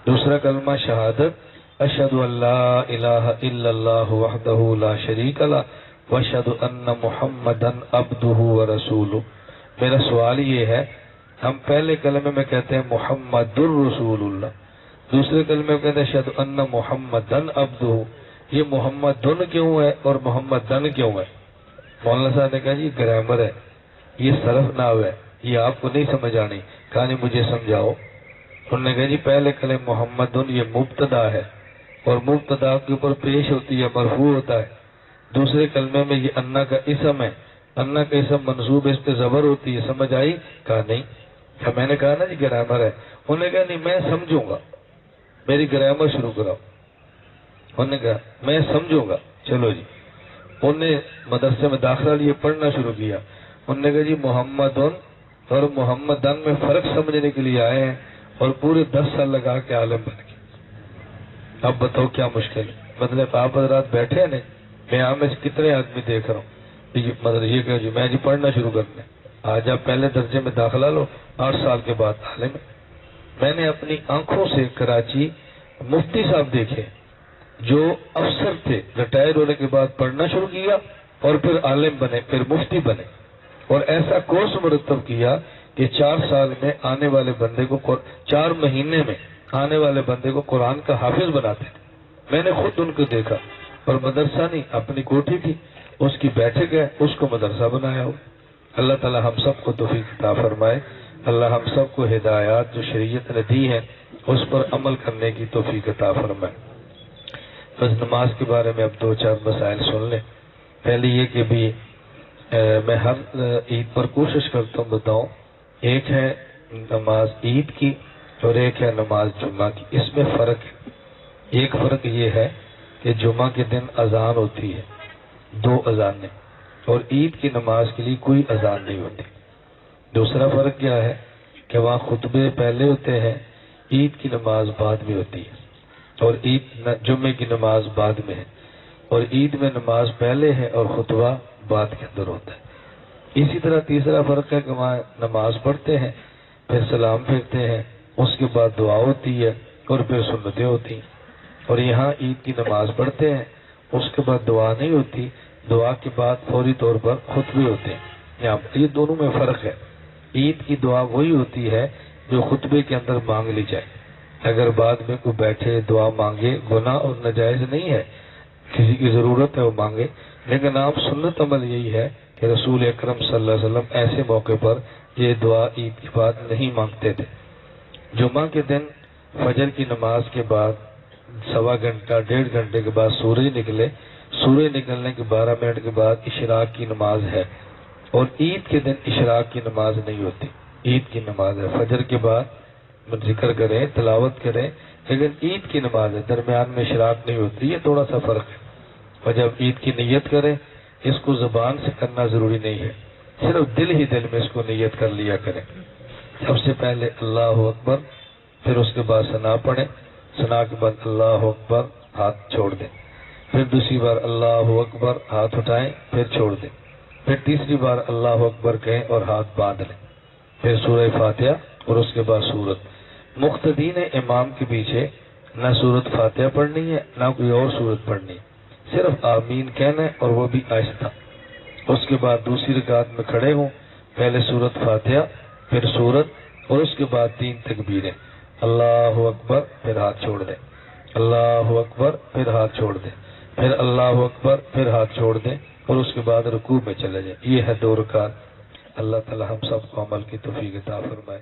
A: دوسرا کلمہ شہادت اشہد ان لا الہ الا اللہ وحدہ لا شریک لہ واشہد ان محمدا عبدہ ورسولہ۔ میرا سوال یہ ہے، ہم پہلے کلمے میں کہتے ہیں محمد الرسول اللہ، دوسرے کلمے میں کہتے ہیں اشہد ان محمدا عبدہ، یہ محمد دن کیوں ہے اور محمد دن کیوں ہے؟ مولانا صاحب نے کہا جی گرامر ہے، یہ صرف نحو ہے، یہ آپ کو نہیں سمجھ آنی، کہا نہیں مجھے سمجھاؤ۔ انہوں نے کہا جی پہلے کلمے محمد یہ مبتدا ہے اور مبتدا کے اوپر پیش ہوتی ہے مرفوع ہوتا ہے، دوسرے کلمے میں یہ انا کا اسم ہے، انا کا اسم منصوب اس پہ زبر ہوتی ہے، سمجھ آئی؟ کہا نہیں۔ میں نے کہا نا جی گرامر ہے، انہوں نے کہا نہیں میں سمجھوں گا، میری گرامر شروع کراؤ۔ انہوں نے کہا میں سمجھوں گا، چلو جی۔ انہوں نے مدرسے میں داخلہ لیے، پڑھنا شروع کیا۔ انہوں نے کہا جی محمد اور محمد میں فرق سمجھنے کے لیے آئے ہیں اور پورے 10 سال لگا کے عالم بن گئے۔ اب بتاؤ کیا مشکل ہے؟ مطلب آپ حضرات بیٹھے ہیں نہیں، میں یہاں میں کتنے آدمی دیکھ رہا ہوں، مطلب یہ کہ جی میں جی پڑھنا شروع کرنا ہے، آج آپ پہلے درجے میں داخلہ لو، 8 سال کے بعد عالم۔ میں نے اپنی آنکھوں سے کراچی مفتی صاحب دیکھے جو افسر تھے، ریٹائر ہونے کے بعد پڑھنا شروع کیا اور پھر عالم بنے، پھر مفتی بنے، اور ایسا کورس مرتب کیا کہ 4 سال میں آنے والے بندے کو 4 مہینے میں آنے والے بندے کو قرآن کا حافظ بناتے تھے۔ میں نے خود ان کو دیکھا، اور مدرسہ نہیں اپنی کوٹھی تھی، اس کی بیٹھک ہے، اس کو مدرسہ بنایا ہو۔ اللہ تعالی ہم سب کو توفیق عطا فرمائے، اللہ ہم سب کو ہدایات جو شریعت نے دی ہے اس پر عمل کرنے کی توفیق عطا فرمائے۔ بس نماز کے بارے میں اب 2-4 مسائل سن لیں۔ پہلی یہ کہ بھی میں ہر عید پر کوشش کرتا ہوں بتاؤں، ایک ہے نماز عید کی اور ایک ہے نماز جمعہ کی، اس میں فرق ہے۔ ایک فرق یہ ہے کہ جمعہ کے دن اذان ہوتی ہے، 2 اذانیں، اور عید کی نماز کے لیے کوئی اذان نہیں ہوتی۔ دوسرا فرق کیا ہے کہ وہاں خطبے پہلے ہوتے ہیں، عید کی نماز بعد میں ہوتی ہے، اور جمعے کی نماز بعد میں ہے، اور عید میں نماز پہلے ہے اور خطبہ بعد کے اندر ہوتا ہے۔ اسی طرح تیسرا فرق ہے کہ وہاں نماز پڑھتے ہیں، پھر سلام پھیرتے ہیں، اس کے بعد دعا ہوتی ہے اور پھر سنتیں ہوتی ہیں، اور یہاں عید کی نماز پڑھتے ہیں، اس کے بعد دعا نہیں ہوتی، دعا کے بعد فوری طور پر خطبے ہوتے ہیں۔ یہاں یہ دونوں میں فرق ہے۔ عید کی دعا وہی ہوتی ہے جو خطبے کے اندر مانگ لی جائے، اگر بعد میں کوئی بیٹھے دعا مانگے گناہ اور ناجائز نہیں ہے، کسی کی ضرورت ہے وہ مانگے، لیکن عام سنت عمل یہی ہے کہ رسول اکرم صلی اللہ علیہ وسلم ایسے موقع پر یہ دعا عید کے بعد نہیں مانگتے تھے۔ جمعہ کے دن فجر کی نماز کے بعد 1.25 گھنٹہ 1.5 گھنٹے کے بعد سورج نکلے، سورج نکلنے کے 12 منٹ کے بعد اشراق کی نماز ہے، اور عید کے دن اشراق کی نماز نہیں ہوتی، عید کی نماز ہے، فجر کے بعد ذکر کریں تلاوت کریں، لیکن عید کی نماز ہے، درمیان میں اشراق نہیں ہوتی، یہ تھوڑا سا فرق ہے۔ اور جب عید کی نیت کریں، اس کو زبان سے کرنا ضروری نہیں ہے، صرف دل ہی دل میں اس کو نیت کر لیا کریں۔ سب سے پہلے اللہ اکبر، پھر اس کے بعد ثنا پڑھیں، ثنا کے بعد اللہ اکبر، ہاتھ چھوڑ دیں، پھر دوسری بار اللہ اکبر، ہاتھ اٹھائیں، پھر چھوڑ دیں، پھر تیسری بار اللہ اکبر کہیں اور ہاتھ باندھ لیں، پھر سورہ فاتحہ اور اس کے بعد سورت۔ مقتدین امام کے پیچھے نہ سورت فاتحہ پڑھنی ہے نہ کوئی اور سورت پڑھنی ہے، صرف آمین کہنا ہے اور وہ بھی آہستہ۔ اس کے بعد دوسری رکعت میں کھڑے ہوں، پہلے سورت فاتحہ پھر سورت اور اس کے بعد 3 تکبیریں، اللہ اکبر پھر ہاتھ چھوڑ دیں، اللہ اکبر پھر ہاتھ چھوڑ دیں، پھر اللہ اکبر پھر ہاتھ چھوڑ دیں اور اس کے بعد رکوع میں چلے جائیں۔ یہ ہے 2 رکعت۔ اللہ تعالی ہم سب کو عمل کی توفیق عطا فرمائے۔